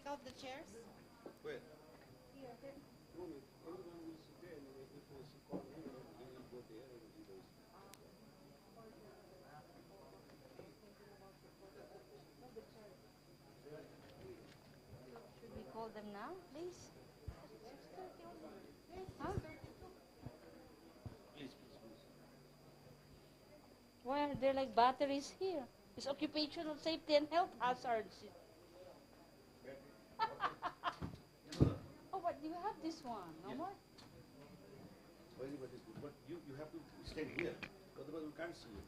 out the chairs? Where? Here. Everyone will sit there, and if there's a corner, he will go there and he goes. Should we call them now, please? Huh? Please, please, please. Why are there like batteries here? It's occupational safety and health hazards. Oh, but you have this one, no more? Very much is good. But you have to stand here, otherwise we can't see you.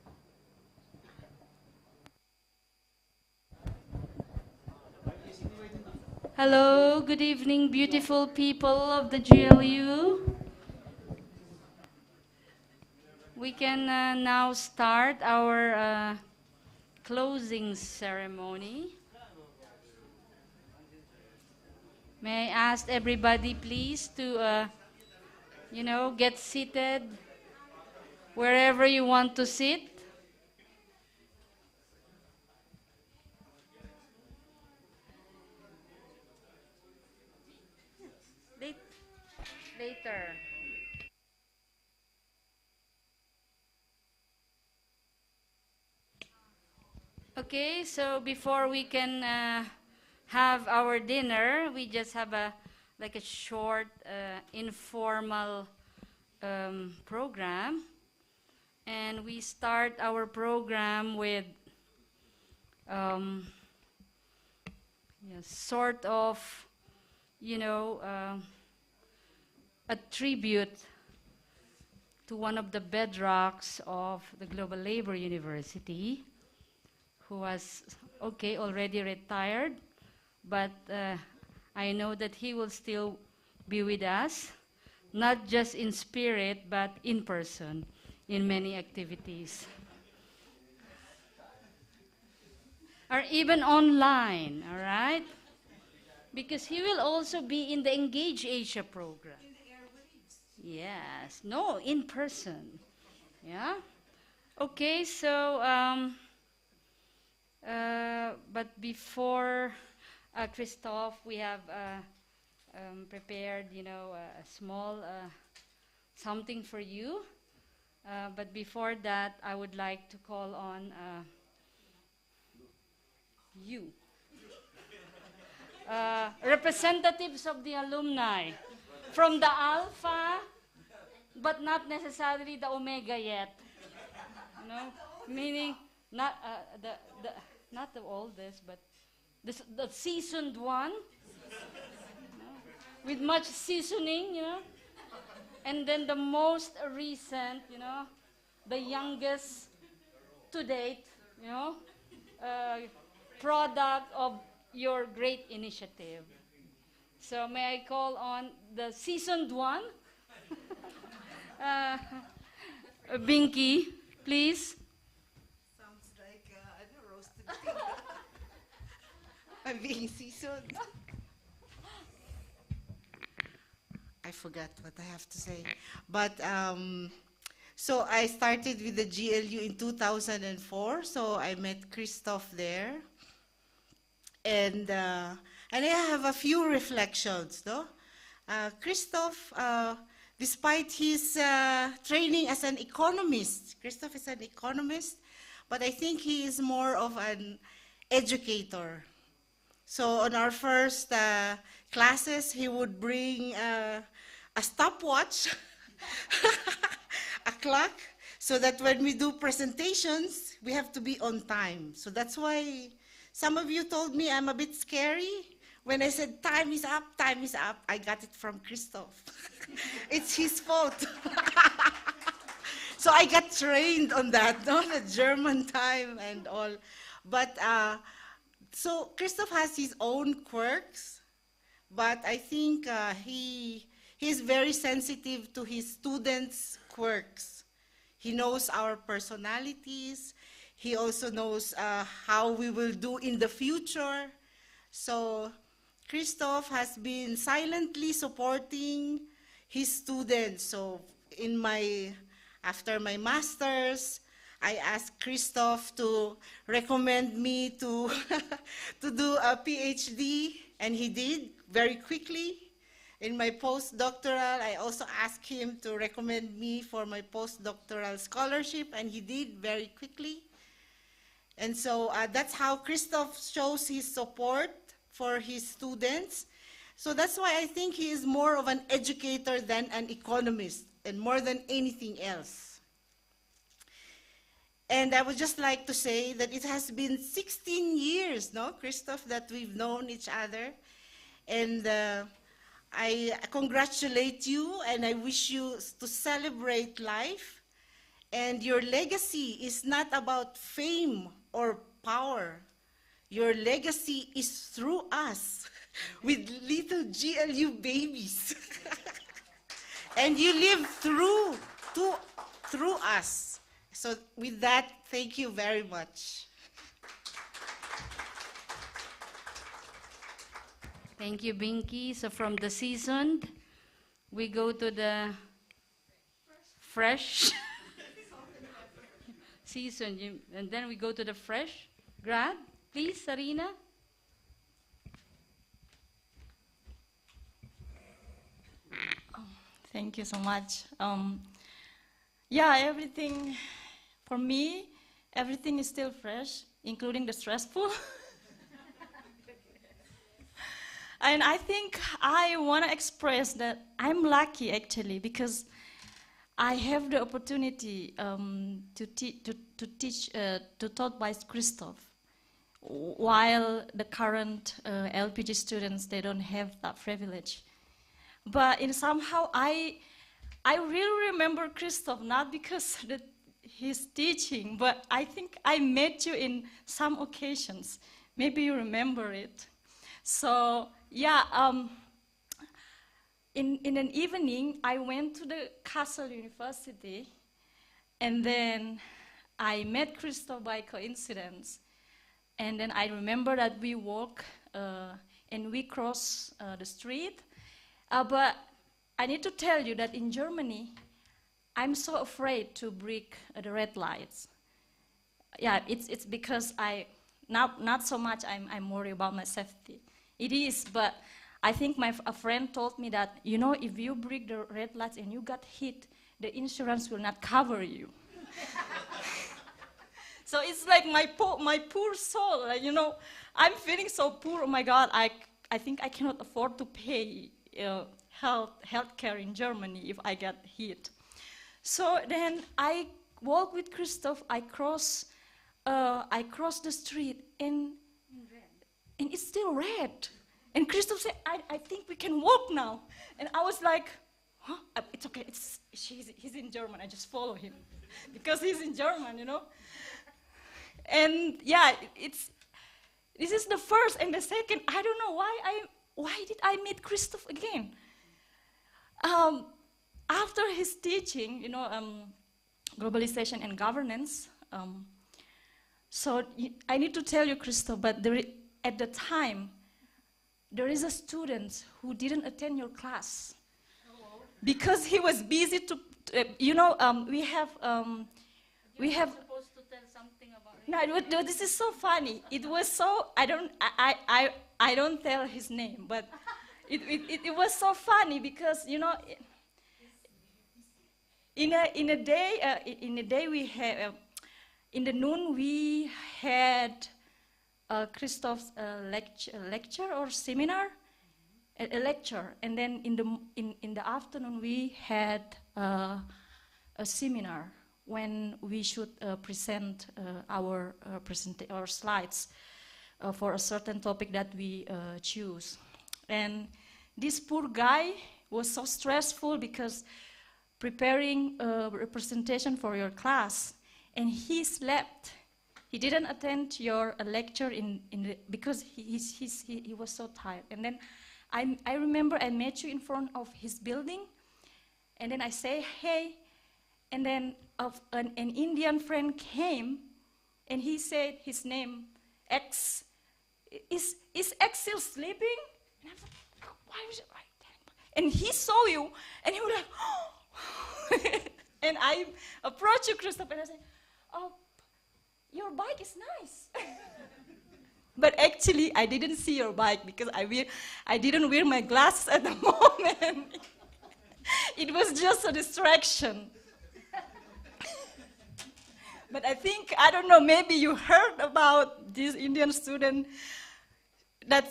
Hello, good evening, beautiful people of the GLU. We can now start our closing ceremony. May I ask everybody, please, to, get seated wherever you want to sit. Later. Okay, so before we can have our dinner, we just have a short informal program, and we start our program with sort of a tribute to one of the bedrocks of the Global Labor University, who was, already retired, but I know that he will still be with us, not just in spirit, but in person, in many activities. Or even online, all right? Because he will also be in the Engage Asia program. In the airwaves? Yes. No, in person. Yeah? Okay, so, but before Christophe, we have prepared, a small something for you. But before that, I would like to call on you. Representatives of the alumni from the Alpha, but not necessarily the Omega yet. Meaning not not the oldest, but the seasoned one, with much seasoning, and then the most recent, the youngest to date, product of your great initiative. So may I call on the seasoned one, Binky, please. Sounds like roasted pig. I'm being seasoned. I forgot what I have to say. But so I started with the GLU in 2004. So I met Christophe there. And I have a few reflections, no? Christophe, despite his training as an economist, Christophe is an economist, but I think he is more of an educator. So on our first classes, he would bring a stopwatch, a clock, so that when we do presentations, we have to be on time. So that's why some of you told me I'm a bit scary. When I said time is up, I got it from Christophe. It's his fault. So I got trained on that, the German time and all. But so Christophe has his own quirks, but I think he's very sensitive to his students' quirks. He knows our personalities. He also knows how we will do in the future. So Christophe has been silently supporting his students. So after my master's, I asked Christophe to recommend me to, to do a PhD And he did very quickly. In my postdoctoral, I also asked him to recommend me for my postdoctoral scholarship, and he did very quickly. And so that's how Christoph shows his support for his students. So that's why I think he is more of an educator than an economist, and more than anything else. And I would just like to say that it has been 16 years, no, Christoph, that we've known each other. And I congratulate you, and I wish you to celebrate life. And your legacy is not about fame or power. Your legacy is through us, with little GLU babies. And you live through us. So with that, thank you very much. Thank you, Binky. So from the seasoned, we go to the fresh. Seasoned, and then we go to the fresh grad. Please, Sarina. Thank you so much. Yeah, everything, for me, everything is still fresh, including the stressful. And I think I want to express that I'm lucky, actually, because I have the opportunity to taught by Christoph, while the current LPG students, they don't have that privilege. But in somehow, I really remember Christoph, not because he's teaching, but I think I met you in some occasions. Maybe you remember it. So, yeah, in an evening, I went to the Castle University, and then I met Christoph by coincidence. And then I remember that we walk and we cross the street. But I need to tell you that in Germany, I'm so afraid to break the red lights. Yeah, it's because not so much I'm worried about my safety. It is, but I think a friend told me that, you know, if you break the red lights and you got hit, the insurance will not cover you. So it's like my poor soul, like, you know, I'm feeling so poor. Oh my God, I think I cannot afford to pay health care in Germany if I get hit. So then I walk with Christoph. I cross the street and it's still red. And Christoph said, I think we can walk now. And I was like, huh? It's okay. He's in German. I just follow him because he's in German, you know. And yeah, this is the first and the second. I don't know why did I meet Christoph again? After his teaching, you know, globalization and governance. So I need to tell you, Christoph, but at the time, there is a student who didn't attend your class because he was busy you know, we have. Supposed to tell something about it. No, this is so funny. It was so, I don't tell his name, but it was so funny because, you know, in a day we had, in the noon we had Christoph's lecture or seminar, a lecture, and then in the afternoon we had a seminar when we should present our slides for a certain topic that we choose. And this poor guy was so stressful because preparing a representation for your class, and he slept. He didn't attend your lecture because he was so tired. And then I remember I met you in front of his building, and then I say, hey, and then an Indian friend came, and he said his name, X. Is X still sleeping? And I was like, why was it right there? And he saw you, and he was like, oh. And I approached you, Christoph, and I said, oh, your bike is nice. But actually, I didn't see your bike because I didn't wear my glasses at the moment. It was just a distraction. But I think, I don't know, maybe you heard about this Indian student that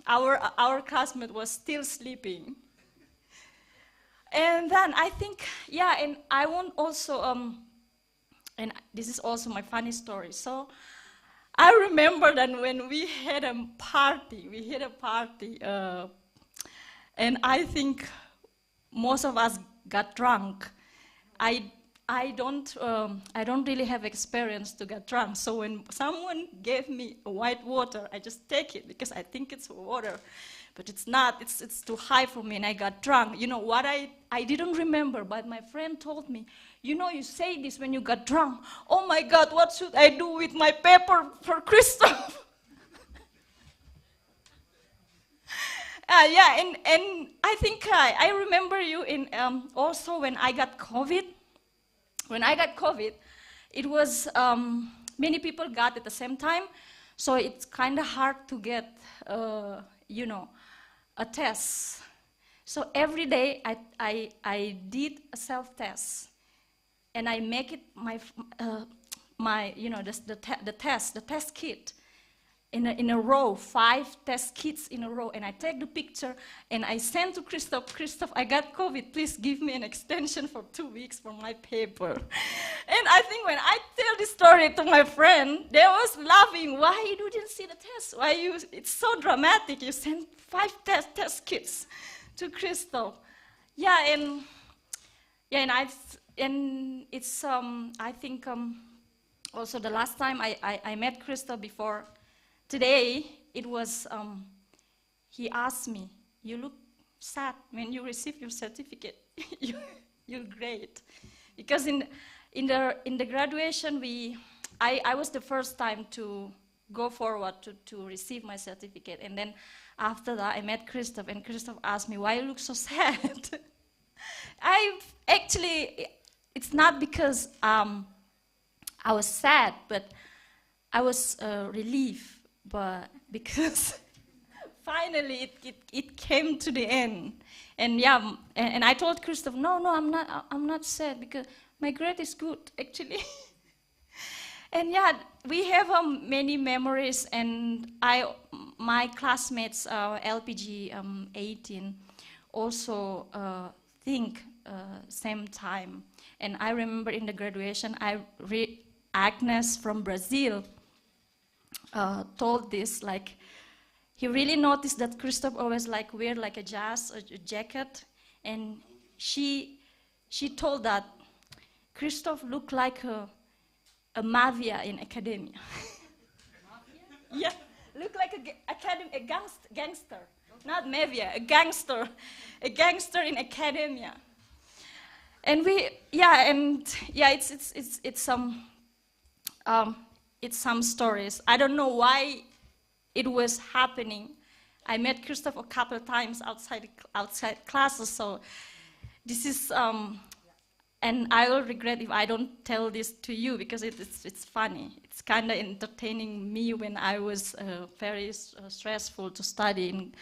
our classmate was still sleeping. And then I think, yeah, and I want also, and this is also my funny story. So I remember that when we had a party, and I think most of us got drunk. I don't really have experience to get drunk. So when someone gave me white water, I just take it because I think it's water, but it's not. It's too high for me, and I got drunk. You know what? I didn't remember, but my friend told me, you know, you say this when you got drunk. Oh my God, what should I do with my paper for Christoph? Yeah, and I think I remember you in also when I got COVID. When I got COVID, it was, many people got at the same time, so it's kind of hard to get, you know, a test. So every day I did a self-test, and I make it my you know, the test kit in a row, 5 test kits in a row, and I take the picture and I send to Christoph, I got COVID, please give me an extension for 2 weeks for my paper. And I think when I tell this story to my friend, they was laughing, why you didn't see the test? It's so dramatic, you send 5 test kits to Christoph. Yeah, and it's, I think, also the last time I met Christoph before today, it was, he asked me, you look sad when you receive your certificate. You're great. Because in the graduation, I was the first time to go forward to receive my certificate. And then after that, I met Christoph, and Christoph asked me, why you look so sad? Actually, it's not because I was sad, but I was relieved. But because finally it came to the end, and yeah, and I told Christoph, no, I'm not sad because my grade is good actually. And yeah, we have many memories, and my classmates, LPG 18, also think same time. And I remember in the graduation, Agnes from Brazil told this, like, he really noticed that Christoph always like wear like a jacket, and she told that Christoph looked like a mafia in academia. Yeah, looked like a gangster, not mafia, a gangster in academia. And it's some stories. I don't know why it was happening. I met Christoph a couple of times outside classes, so this is, and I will regret if I don't tell this to you because it's funny. It's kind of entertaining me when I was very stressful to study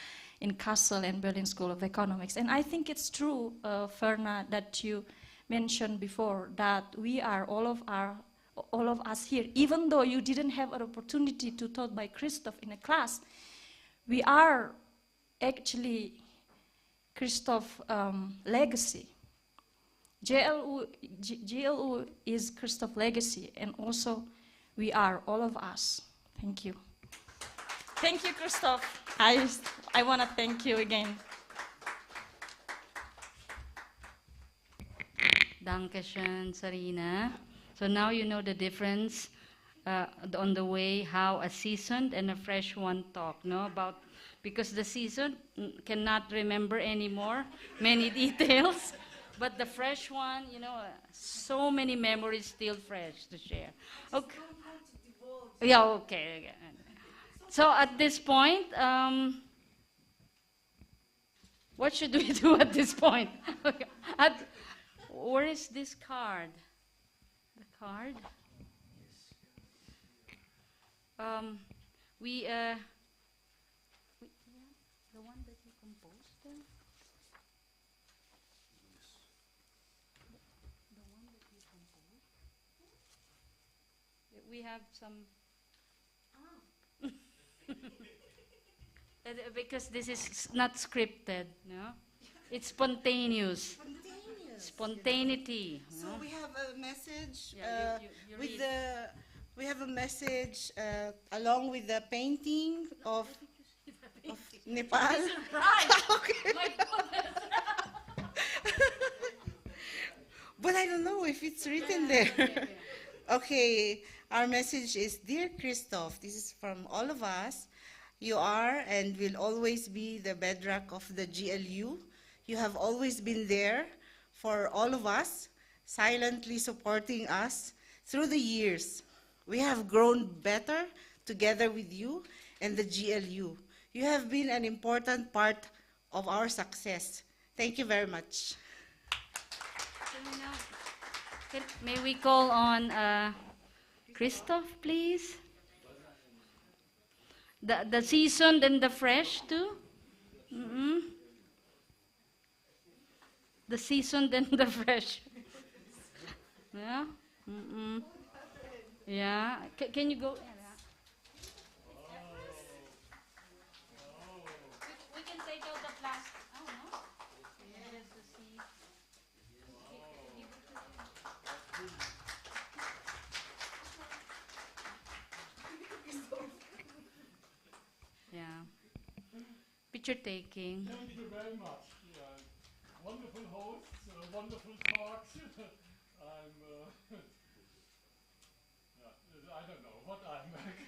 in Kassel and Berlin School of Economics. And I think it's true, Ferna, that you mentioned before, that we are all of us here, even though you didn't have an opportunity to taught by Christoph in a class, we are actually Christoph legacy. GLU is Christoph legacy, and also we are all of us. Thank you. Thank you, Christoph. I want to thank you again. Dankeschön, Sarina. So now you know the difference on the way how a seasoned and a fresh one talk, no? About, because the seasoned cannot remember anymore many details, but the fresh one, you know, so many memories still fresh to share. Okay. Yeah, okay. So at this point, what should we do at this point? Where is this card? The card? Um, we, the one that you composed, the one that you composed. We have some. Because this is not scripted, no? It's spontaneous. Spontaneous. Spontaneity. So no? we have a message Yeah, you with read. we have a message along with the painting of Nepal. Right. Okay. My goodness. But I don't know if it's written Yeah, there. okay. Okay, our message is, Dear Christoph, this is from all of us. You are and will always be the bedrock of the GLU. You have always been there for all of us, silently supporting us through the years. We have grown better together with you and the GLU. You have been an important part of our success. Thank you very much. May we call on Christoph, please? The seasoned and the fresh too? Mm-mm. The seasoned and the fresh. Yeah? Mm-mm. Yeah. Can you go? We can take out the plastic. Oh, no? Yes, the seed. Yeah. Picture taking. Thank you very much. Yeah. Wonderful hosts, wonderful talks. I'm, yeah, I don't know what I'm. I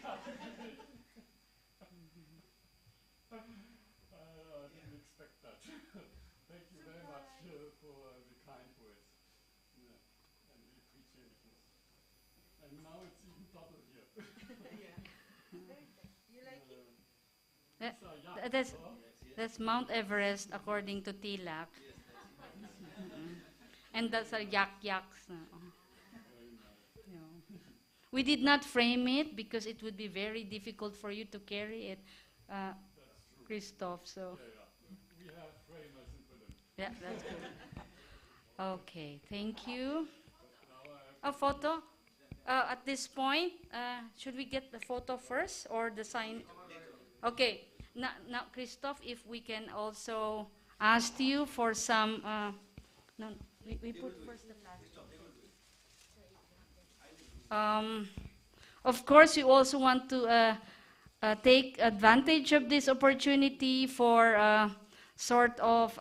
didn't expect that. Thank you very much for the kind words and the appreciation. And now it's even double here. You like it? That's Mount Everest according to Tilak. And that's a yak-yaks. Yeah. We did not frame it because it would be very difficult for you to carry it, Christoph. So We have framers in Berlin. yeah, that's good. Okay, thank you. A photo? At this point, should we get the photo first or the sign? Okay. Now, Christoph, if we can also ask you for some. No, we put first the plastic. Of course, we also want to take advantage of this opportunity for sort of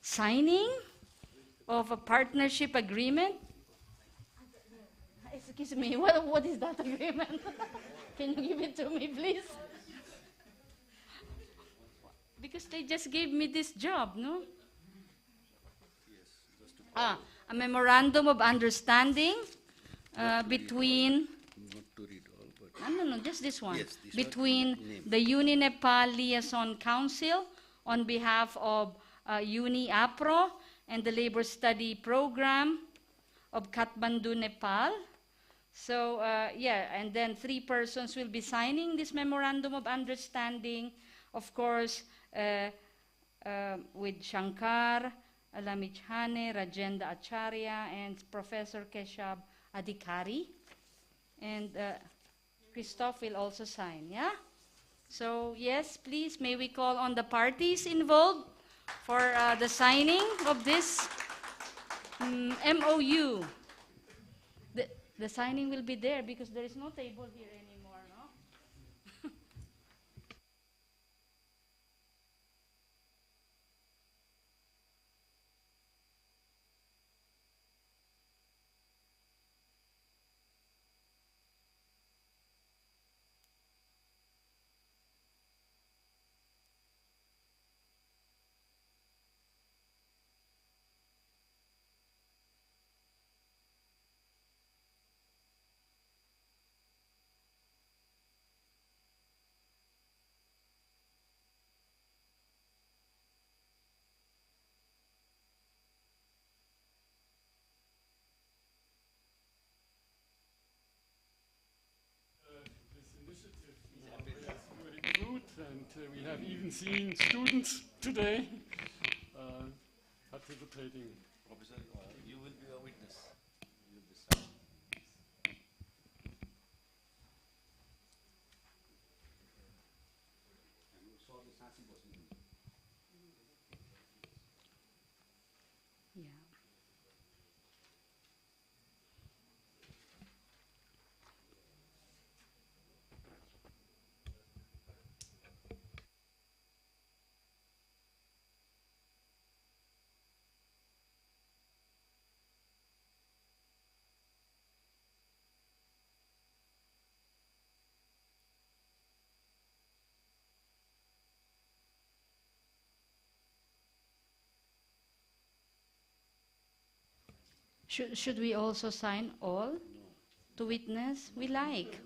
signing of a partnership agreement. Excuse me, what is that agreement? Can you give it to me, please? Because they just gave me this job, no? A memorandum of understanding between. Not to read all, but No, just this one. Yes, this one. Between Name. the Uni-Nepal Liaison Council on behalf of Uni-APRO and the Labor Study Program of Kathmandu, Nepal. So, yeah, and then 3 persons will be signing this memorandum of understanding, of course, with Shankar, Alamichhane, Rajendra Acharya, and Professor Keshab Adhikari. And Christoph will also sign, yeah? So, yes, please, may we call on the parties involved for the signing of this MOU. The signing will be there because there is no table here anymore, no? we have even seen students today participating. Professor, you will be a witness. You will be sworn. And you saw the Sasi was in. Yeah. Should we also sign all to witness? We like.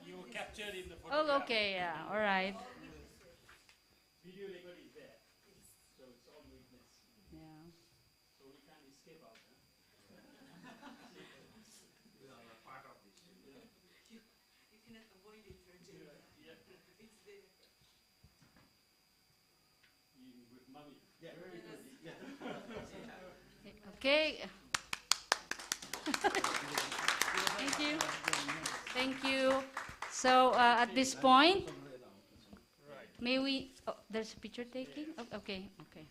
You were captured in the Oh, okay, yeah, all right. Video record is there, so it's all witness. Yeah. So we can't escape out. We are a part of this. You cannot avoid it, Virgin. It's there. Even with money. Yeah, very good. Yeah. Okay. Thank you. Thank you. So at this point, may we? Oh, there's a picture taking. Oh, okay. Okay.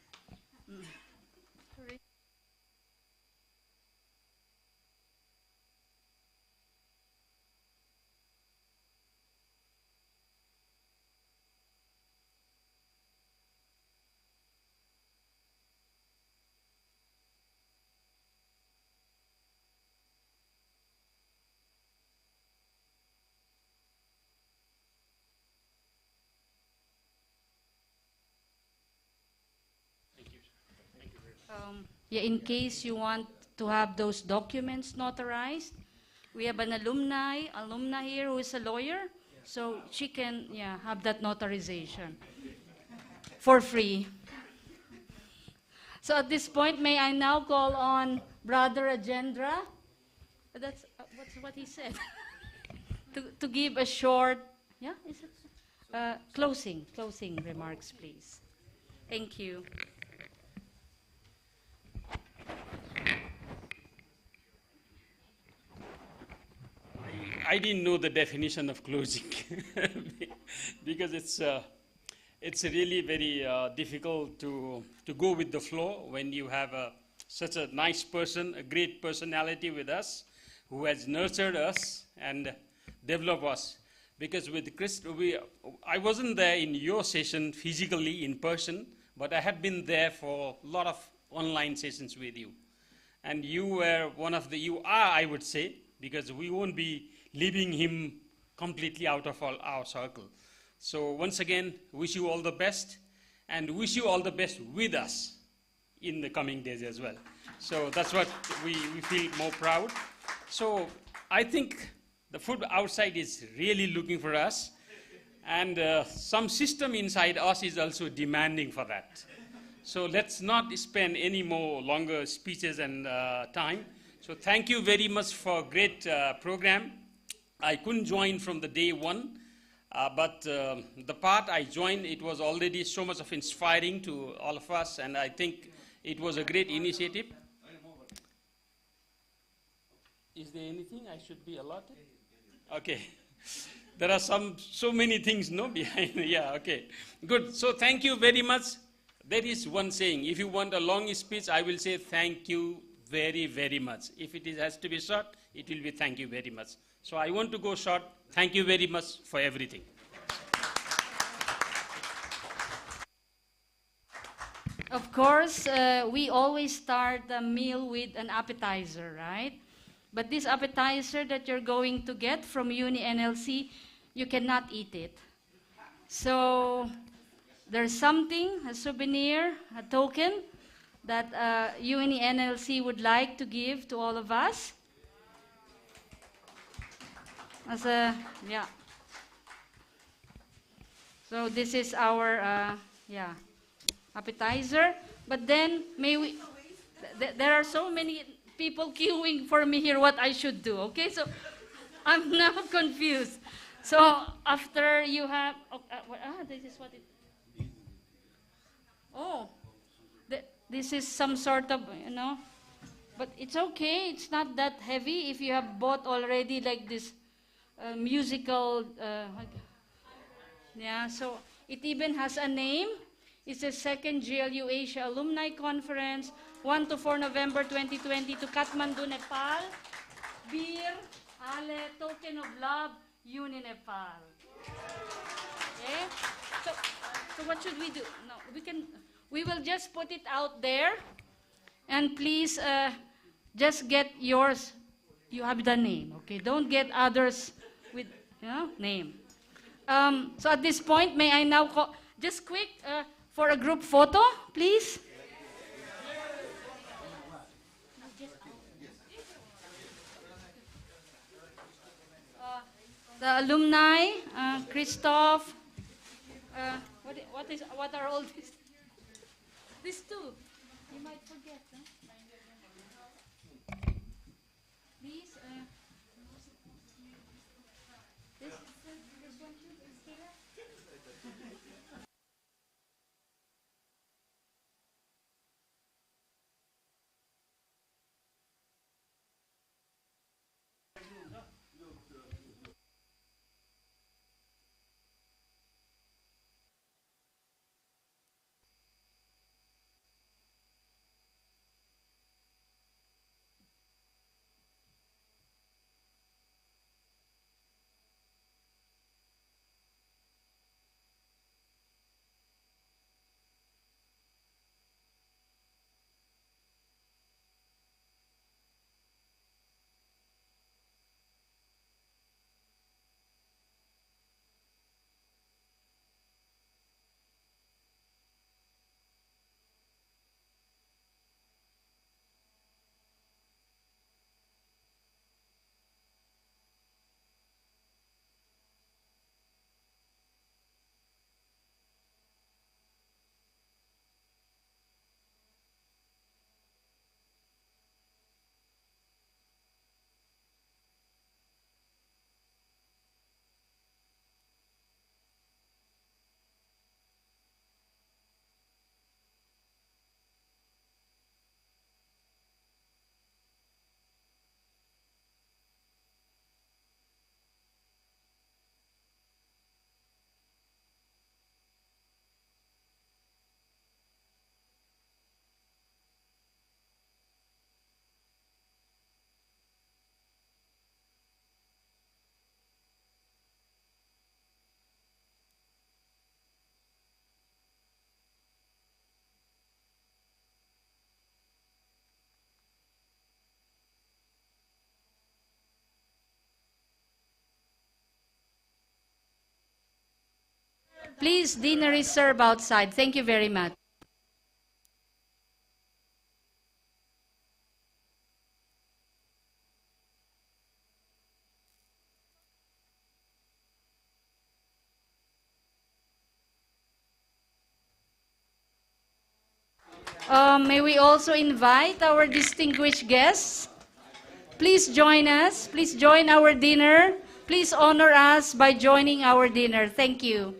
Yeah, in case you want to have those documents notarized, we have an alumna here who is a lawyer, so she can have that notarization for free. So at this point, may I now call on Brother Ajendra? That's what he said. to give a short, closing remarks, please. Thank you. I didn't know the definition of closing because it's really very difficult to go with the flow when you have such a nice person, a great personality with us, who has nurtured us and developed us. Because with Chris, I wasn't there in your session physically in person, but I have been there for a lot of online sessions with you. And you were you are, I would say, because we won't be leaving him completely out of our circle. So once again, wish you all the best, and wish you all the best with us in the coming days as well. So that's what we feel more proud. So I think the food outside is really looking for us, and some system inside us is also demanding for that. So let's not spend any more longer speeches and time. So thank you very much for a great program. I couldn't join from the day one, but the part I joined, it was already so much of inspiring to all of us, and I think it was a great initiative. Is there anything I should be allotted? Okay. There are so many things, no, behind. Yeah, okay. Good. So thank you very much. There is one saying, if you want a long speech, I will say thank you very, very much. If it has to be short, it will be thank you very much. So I want to go short. Thank you very much for everything. Of course, we always start the meal with an appetizer, right? But this appetizer that you're going to get from Uni NLC, you cannot eat it. So there's something, a souvenir, a token, that Uni NLC would like to give to all of us. As a, yeah. So this is our, appetizer. But then, may we, there are so many people queuing for me here what I should do, okay? So I'm now confused. So after you have, this is what it. Oh, this is some sort of, but it's okay. It's not that heavy if you have bought already like this musical. Yeah, so it even has a name. It's the second GLU Asia Alumni Conference, 1 to 4 November 2020 to Kathmandu, Nepal. Beer, Ale, token of love, Uni Nepal. Okay? So what should we do? No, we will just put it out there, and please just get yours. You have the name, okay? Don't get others with name. So at this point, may I now call, just quick, for a group photo, please? The alumni, Christoph, what are all these? These two, you might forget, no? Please, this one, please, dinner is served outside. Thank you very much. May we also invite our distinguished guests? Please join us. Please join our dinner. Please honor us by joining our dinner. Thank you.